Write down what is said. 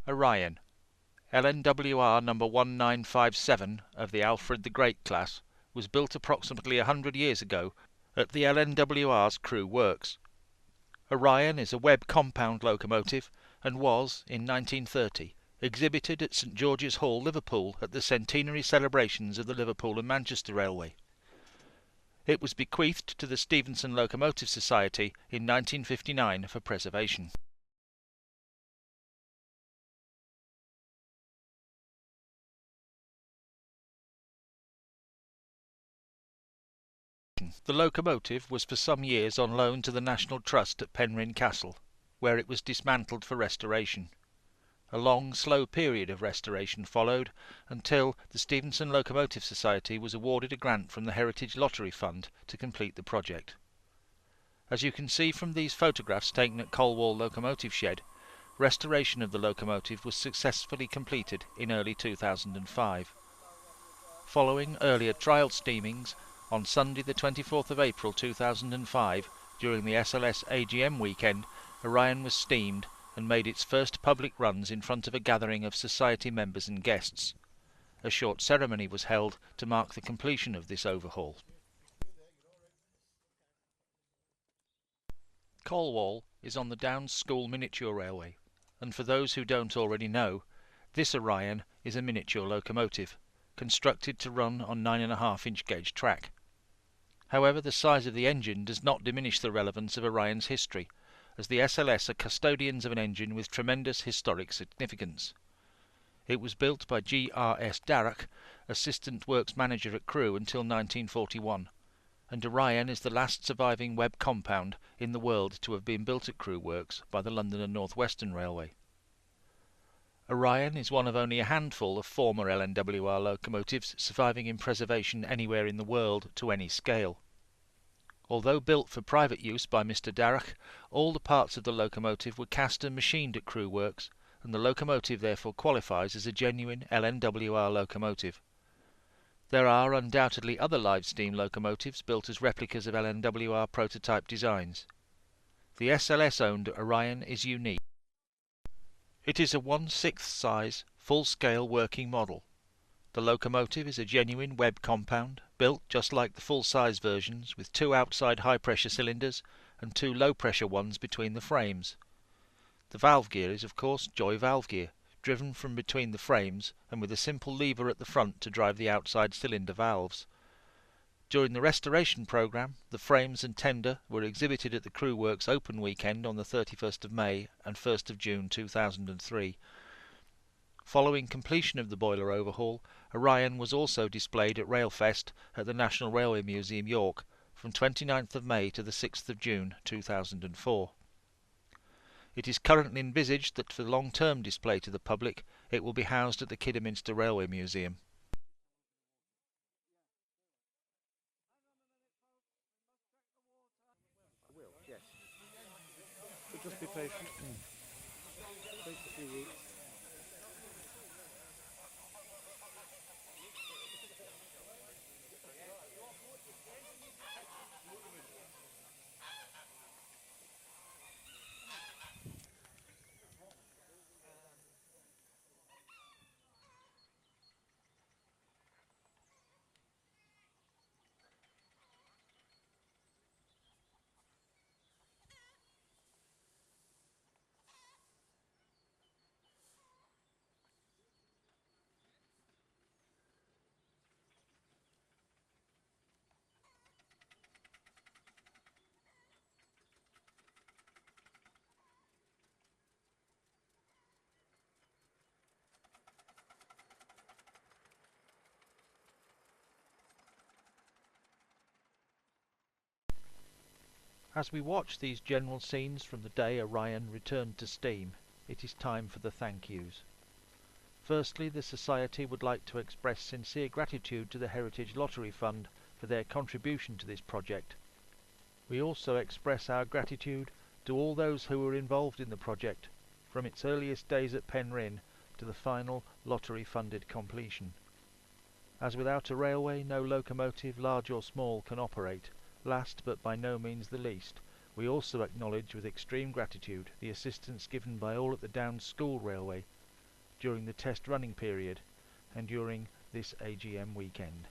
Orion, LNWR number 1957 of the Alfred the Great class, was built approximately 100 years ago at the LNWR's Crewe Works. Orion is a web compound locomotive and was, in 1930, exhibited at St George's Hall, Liverpool at the centenary celebrations of the Liverpool and Manchester Railway. It was bequeathed to the Stephenson Locomotive Society in 1959 for preservation. The locomotive was for some years on loan to the National Trust at Penrhyn Castle, where it was dismantled for restoration. A long, slow period of restoration followed until the Stephenson Locomotive Society was awarded a grant from the Heritage Lottery Fund to complete the project. As you can see from these photographs taken at Colwall Locomotive Shed, restoration of the locomotive was successfully completed in early 2005. Following earlier trial steamings, on Sunday the 24th of April 2005, during the SLS AGM weekend, Orion was steamed and made its first public runs in front of a gathering of society members and guests. A short ceremony was held to mark the completion of this overhaul. Colwall is on the Downs School Miniature Railway, and for those who don't already know, this Orion is a miniature locomotive, constructed to run on 9.5-inch gauge track. However, the size of the engine does not diminish the relevance of Orion's history, as the SLS are custodians of an engine with tremendous historic significance. It was built by G.R.S. Darrach, Assistant Works Manager at Crewe until 1941, and Orion is the last surviving web compound in the world to have been built at Crewe Works by the London and North Western Railway. Orion is one of only a handful of former LNWR locomotives surviving in preservation anywhere in the world to any scale. Although built for private use by Mr. Darrach, all the parts of the locomotive were cast and machined at Crewe Works, and the locomotive therefore qualifies as a genuine LNWR locomotive. There are undoubtedly other live steam locomotives built as replicas of LNWR prototype designs. The SLS-owned Orion is unique. It is a 1/6 size, full-scale working model. The locomotive is a genuine web compound, built just like the full-size versions, with 2 outside high-pressure cylinders and 2 low-pressure ones between the frames. The valve gear is of course Joy valve gear, driven from between the frames and with a simple lever at the front to drive the outside cylinder valves. During the restoration programme, the frames and tender were exhibited at the Crewe Works Open Weekend on the 31st of May and 1st of June 2003. Following completion of the boiler overhaul, Orion was also displayed at Railfest at the National Railway Museum, York, from 29th of May to the 6th of June 2004. It is currently envisaged that for long-term display to the public, it will be housed at the Kidderminster Railway Museum. Yes. So just be patient. Takes a few weeks. As we watch these general scenes from the day Orion returned to steam, it is time for the thank yous. Firstly, the Society would like to express sincere gratitude to the Heritage Lottery Fund for their contribution to this project. We also express our gratitude to all those who were involved in the project, from its earliest days at Penrhyn to the final lottery-funded completion. As without a railway, no locomotive, large or small, can operate. Last, but by no means the least, we also acknowledge with extreme gratitude the assistance given by all at the Downs School Railway, during the test running period and during this AGM weekend.